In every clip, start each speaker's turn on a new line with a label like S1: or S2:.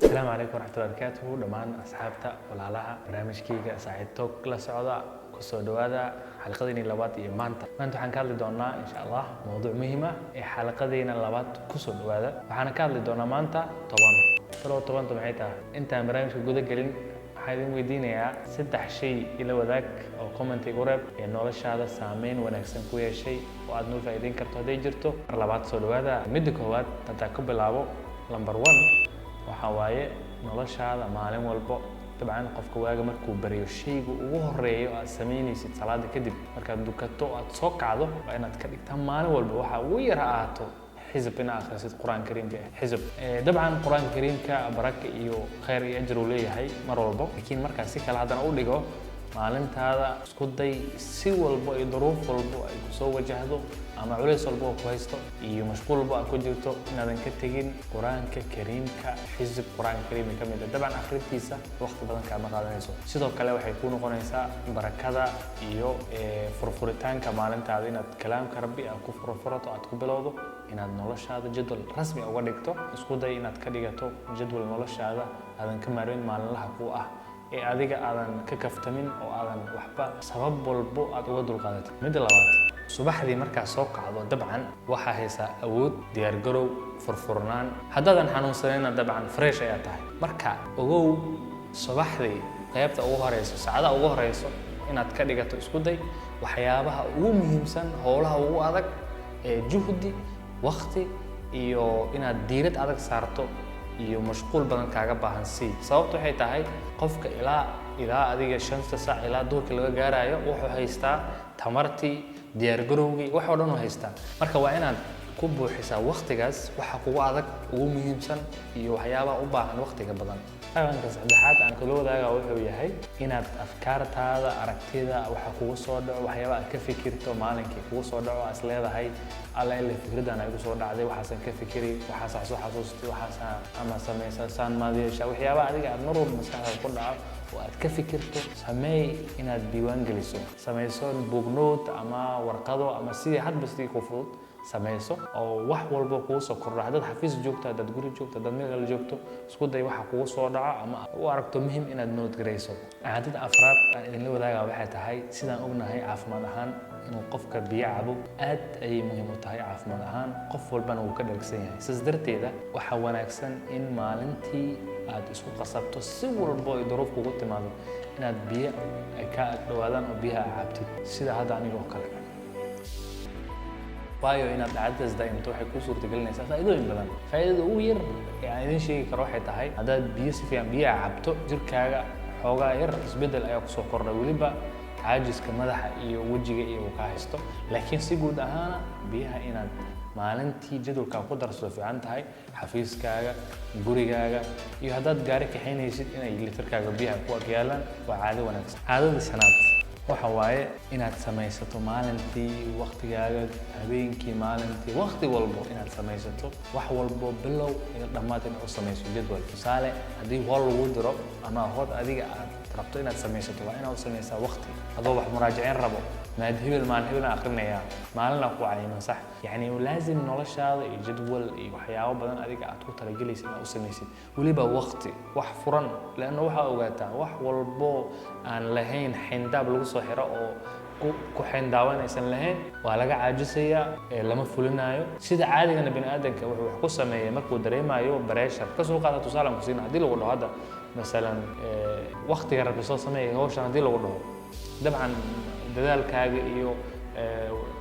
S1: السلام عليكم ورحمة الله وبركاته. دمان أصحابتا ولالها برنامجكيga Saaxiib Talk la socda ku soo dhawaada xalqadeena labaad iyo maanta waxaan ka hadli doonaa insha Allah mowduuc muhiim ah ee xalqadeena labaad ku soo dhawaada. waxaan ka hadli doonaa maanta 10 maxay tahay intaan barnaamijka guda galin waxaan idin weydiinayaa 3 shay ila wadaag oo comment igu reeb ee noloshaada saameyn wanaagsan ku yeeshay oo aad noo faa'iideyn karto haday jirto. mar labaad soo dhawaada. midda koowaad inta ka bilaabo number 1 waxa waaye noloshaada maalin walba dabcan qofka waaga markuu bariyo shaygu ugu horeeyo aad sameynaysid salaada kadib markaad dukato aad soo kacdo waa inaad ka dhigtaa maalin walba waxa ugu yar ahaato xisab in aad akhrisid quraan kariimka xisab dabcan quraan kariimka baraka iyo khayr iyo ajr uu leeyahay mar walba laakiin markaas si kala hadana u dhigo maalintaada isku day si walba iyo duruuf walba ay ku soo wajahdo ama culays walba ku haysto iyo mashquul walba ku jirto inaadan ka tagin quraanka kariimka xisab quraan kariimka kamid ah dabcan akhrintiisa waqti badan ka ma qaadanayso sidoo kale waxay ku noqonaysaa barakada iyo furfuritaanka maalintaada inaad kalaamka rabbi aad ku furfurato aad ku bilowdo inaad noloshaada jadwal rasmi uga dhigto isku day inaad ka dhigato jadwal noloshaada aadan ka maareyn maalinlaha ku ah ee adiga aadan ka kaftamin oo aadan waxba sabab walba aad uga dulqaadato. midda labaad subaxdii markaa soo kacdo dabcan waxa haysaa awood diyaar garow furfurnaan haddaadan xanuunsanayna dabcan fresh ayaa tahay marka ogow subaxdii qaybta ugu horeyso saacada ugu horeyso inaad ka dhigato isku day waxyaabaha ugu muhiimsan howlaha ugu adag ee juhdi waqti iyo inaad diirad adag saarto iyo mashquul badan kaaga baahan si sababtu waxay tahay qofka ilaa adiga 5 saac ilaa duurka laga gaarayo wuxuu haystaa tamartii diyaar garowgii wax oo dhan uu haystaa marka waa inaad ku buuxisaa waqtigaas waxa kugu adag ugu muhiimsan iyo waxyaabaha u baahan waqtiga badan. qaybta saddexaad aan kula wadaagaa wuxuu yahay inaad afkaartaada aragtida waxa kugu soo dhaco waxyaabaha aad ka fikirto maalinkii kugu soo dhaco as leedahay alla ilaa fikradan ay ku soo dhacday waxaasan ka fikiri waxaas soo xasuustay waxaas ama sameeyay saan maadiyeesha waxyaabaha adiga aad mar walba maskaxdaada ku dhaco oo aad ka fikirto sameey inaad diiwaan geliso sameyso book note ama warqado ama sidii hadba sidii ku fudud sameyso oo wax walba kugu soo kordha dad xafiis joogta dad guri joogta dad meel joogto isku day waxa kugu soo dhaco ama u aragto muhiim inaad note gareyso. caadada afraad aan idin la wadaagaa waxay tahay sidaan ognahay caafimaad ahaan inuu qofka biyo cabo aad ay muhiim u tahay caafimaad ahaan qof walbana uu ka dharagsan yahay sidaas darteeda waxa wanaagsan in maalintii aad isku qasabto si walba ay duruuf kugu timaado inaad biyo ay ka dhawaadaan oo biyaha cabtid sida hadda aniga oo kale waayo inaad dhacdaas daa'imto waxay ku suurtagelinaysaa faa'iidooyin badan. faa'iidada ugu yar ee aan idin sheegi karo waxay tahay haddaad biyo si fiican biyaha cabto jirkaaga xoogaa yar isbeddel ayaa ku soo kordha weliba caajiska madaxa iyo wejiga iyo uu ka haysto laakiin si guud ahaana biyaha inaad maalintii jadwalka ku darso fiican tahay xafiiskaaga gurigaaga iyo haddaad gaari kaxaynaysid inay litirkaaga biyaha ku agyaalaan waa caado wanaagsan. caadada shanaad waxa waaye inaad samaysato maalintii waqtigaaga habeenkii maalintii waqti walba inaad samaysato wax walba bilow iyo dhammaad inaad u samayso jadwal. tusaale haddii hool lagu diro ama hood adiga aad rabto inaad samaysato waa inaad u samaysaa waqti adoo wax muraajaceyn rabo maad hebel akhrinaya maalina ku cayiman sax yani laazim noloshaada iyo jadwal iyo waxyaabo badan adiga aad ku talagelaysid inaad u samaysid weliba waqti wax furan laana waxa ogaataa wax walbo aan lahayn xindaab lagu soo xiro oo ku xindaawanaysan lahayn waa laga caajisayaa lama fulinayo sida caadiga bini aadanka wuxuu wax ku sameeyay markuu dareemayo pressure ka soo qaadato tusaale ku siin hadii lagu dhaho hadda مثلا waqtiga rabbi soo sameeyay hawshan hadii lagu dhaho dabcan dadaalkaaga iyo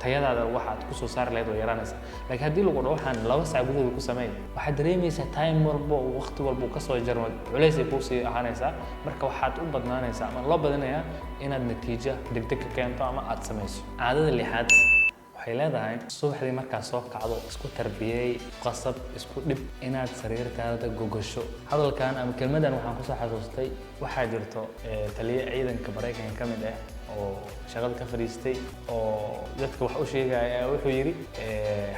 S1: tayadaada waxaad ku soo saar leedo yaraanaysa laakiin hadii lagu dhaho waxaan 2 saac gudahood ku sameeyay waxa dareemaysaa time walba waqti walba ka soo jarmad culays ay ku sii ahaanaysa marka waxaad u badnaanaysaa ama loo badinayaa inaad natiijo degdeg ka keento ama aad sameyso. caadada lixaad waxay leedahay subaxdii markaa soo kacdo isku tarbiyay qasab isku dhib inaad sariirtaada gogasho. hadalkan ama kelmadan waxaan ku soo xasuustay waxaa jirto taliye ciidanka Mareykanka kamid ah oo shaqada ka fadhiistay oo dadka wax u sheegaya wuxuu yiri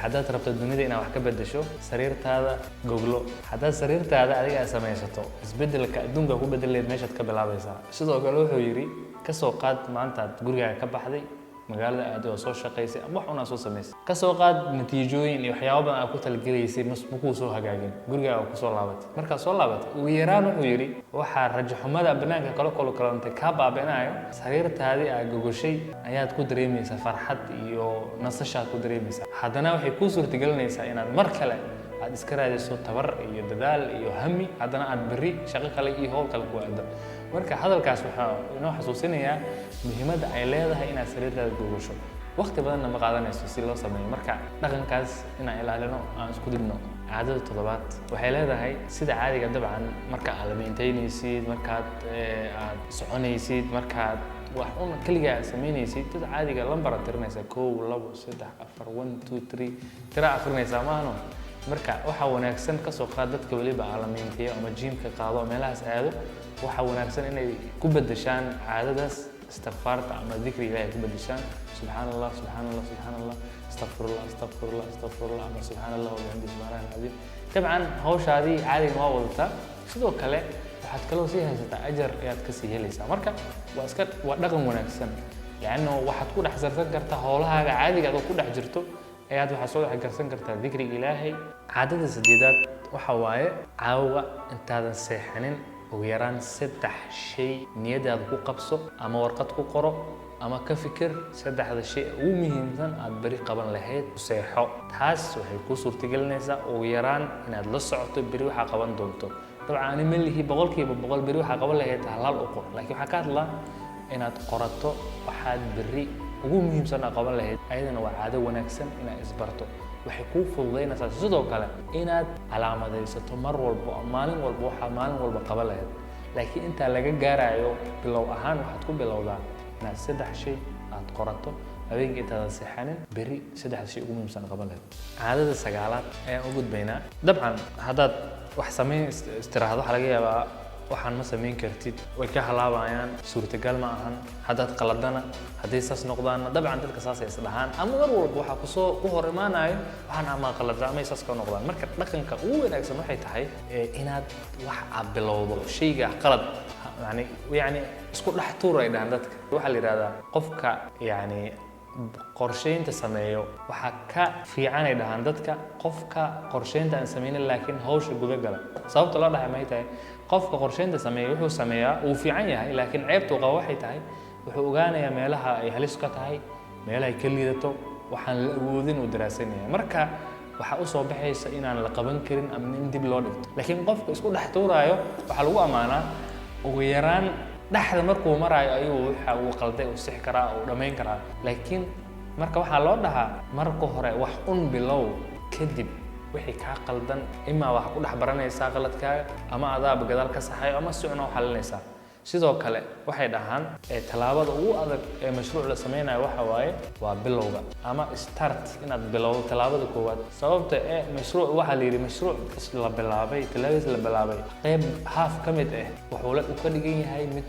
S1: haddaad rabto dunida inaad wax ka beddesho sariirtaada goglo haddaad sariirtaada adiga samaysato isbeddelka adduunka ku beddeleed meeshaad ka bilaabaysaa sidoo kale wuxuu yiri ka soo qaad maanta gurigaaga ka baxday magaalada aad oo soo shaqaysay ama wax una soo samaysay ka soo qaad natiijooyin iyo waxyaabo badan aad ku talgalaysay masbuuq soo hagaagin gurigaaga ku soo laabatay marka soo laabatay ugu yaraan wuxuu yiri waxa rajo xumada banaanka kala kalantay ka baabinayo sariirtaadii aad gogoshay ayaad ku dareemaysaa farxad iyo nasasho ku dareemaysaa haddana waxay ku suurtagelinaysaa inaad mar kale aad iska raadiso tabar iyo dadaal iyo hami haddana aad bari shaqo kale iyo hawl kale ku aado marka hadalkaas waxa inoo xasuusinayaa muhiimadda ay leedahay inaad sariirtaada gogosho waqti badanna ma qaadanayso si loo sameeyo marka dhaqankaas inaan ilaalino aan isku dibno caadada toddobaad waxay leedahay sida caadiga dabcan marka aad maintaynaysid markaad aad soconaysid markaad wax un kaliya sameynaysid dad caadiga lambar tirinaysa 1 2 3 4 1 2 3 tira akhrinaysa maahno marka waxa wanaagsan ka soo qaad dadka waliba aalamiintiyo ama jiimka qaado meelahaas aado waxa wanaagsan inay ku beddeshaan caadadaas istighfaarta ama dhikri Ilaahay ku beddeshaan subhanallah subhanallah subhanallah astaghfirullah astaghfirullah astaghfirullah ama subhanallah wa bihamdihi subhanal azim tabcan hawshaadii caadiga ma wadata sidoo kale waxaad kaloo sii haysataa ajar ayaad ka sii helaysaa marka waa dhaqan wanaagsan yaani waxaad ku dhaxsan kartaa hawlahaaga caadiga aad ku dhex jirto ayaad waxa soo dhaxgarsan kartaa dhikriga Ilaahay caadada sadeedaad waxa waaye caawa intaadan seexanin ugu yaraan 3 shay niyadaada ku qabso ama warqad ku qoro ama ka fikir 3 shay ugu muhiimsan aad bari qaban lahayd seexo taas waxay ku suurtagelinaysaa ugu yaraan inaad la socoto bari waxa qaban doonto dabcan ma lihi boqolkiiba boqol bari waxa qaban lahayd halaal u qor laakiin waxa ka hadlaa inaad qorato waxaad bari ugu muhiimsan aad qaban lahayd ayadana waa caado wanaagsan inaad isbarto waxay ku fududeynaysaa sidoo kale inaad calaamadaysato mar walba maalin walba waxa maalin walba qaban lahayd laakiin inta laga gaarayo bilow ahaan waxaad ku bilowdaa inaad 3 shay aad qorato habeenkii intaad seexanin bari 3 shay ugu muhiimsan qaban lahayd caadada sagaalaad ayaan u gudbaynaa dabcan haddaad wax sameyn istiraahado waxa laga yaabaa waxaan ma sameyn kartid way ka halaabayaan suurtagal ma ahan haddaad qaladana haddii saas noqdaan dabcan dadka saas ay isdhahaan ama mar walba waxa ku hor imaanayo waxaan ama qalada ama saas ka noqdaan marka dhaqanka ugu wanaagsan waxay tahay inaad wax aad bilowdo shayga qalad yani isku dhex tuuray dhan dadka waxa la yiraahdaa qofka yani qorsheynta sameeyo waxa ka fiican ay dhahan dadka qofka qorsheynta aan sameeynin laakiin hawsha guda gala sababta loo dhahay ma tahay qofka qorsheynta sameeyo wuxuu sameeyaa uu fiican yahay laakiin ceebtu qaba waxay tahay wuxuu ogaanayaa meelaha ay halis ka tahay meelaha ay ka liidato waxaan la awoodin uu daraasanaya marka waxa u soo baxaysa inaan la qaban karin ama in dib loo dhigto laakiin qofka isku dhex tuurayo waxa lagu amaanaa ugu yaraan dhaxda markuu marayo ayuu waxa uu qalday oo six karaa oo dhameyn karaa laakiin marka waxa loo dhahaa marka hore wax un bilow kadib wixii ka qaldan ima wax ku dhex baranaysaa qaladkaaga ama adaab gadaal ka saxayo ama si una xalinaysaa sidoo kale waxay dhahaan talaabada ugu adag ee mashruuc la sameynayo waxa waaye waa bilowga ama start inaad bilowdo talaabada koowaad sababta mashruuc waxa la yiri mashruuc la bilaabay talaabada la bilaabay qayb half ka mid wuxuu la ka dhigan yahay mid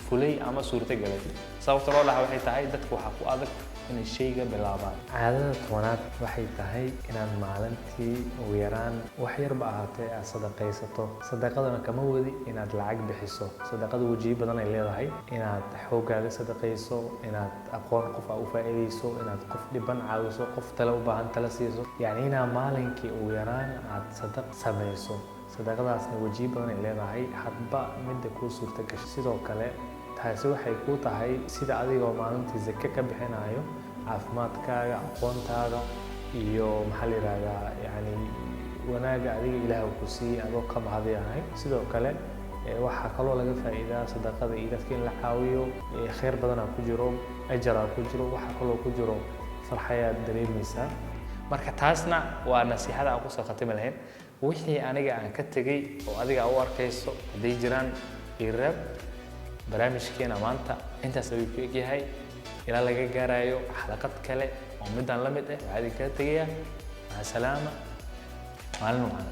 S1: fulay ama suurtagalay sababta loo dhahay waxay tahay dadku waxa ku adag inay shayga bilaabaan caadada toonaad waxay tahay inaad maalintii ugu yaraan wax yar ba ahaatee aad sadaqaysato sadaqadana kama wadi inaad lacag bixiso sadaqada wajiib badan ay leedahay inaad xoogaaga sadaqayso inaad aqoon qof u faa'iideyso inaad qof dhiban caawiso qof tala u baahan tala siiso yani inaad maalinkii ugu yaraan aad sadaq samayso sadaqadaasna wajiib badan ay leedahay hadba midda kuu suurta gasho sidoo kale taasi waxay ku tahay sida adigoo maalintii zaka ka bixinayo caafimaadkaaga aqoontaada iyo maxaa la yiraahdaa yani wanaaga adiga Ilaahay ku siiyay adoo ka mahadinahay sidoo kale waxa kaloo laga faa'iidaa sadaqada iyo dadka in la caawiyo khayr badan ku jiro ajar ku jiro waxa kaloo ku jiro farxayaad dareemaysa marka taasna waa nasiixada aan ku soo khatimi lahayn wixii aniga aan ka tagay oo adiga u arkayso haday jiraan irab barnaamijkeena maanta intaas ayuu ku egyahay ilaa laga gaarayo xalaqad kale oo midaan la mid ah waxaan ka tagayaa salaama maalin wacan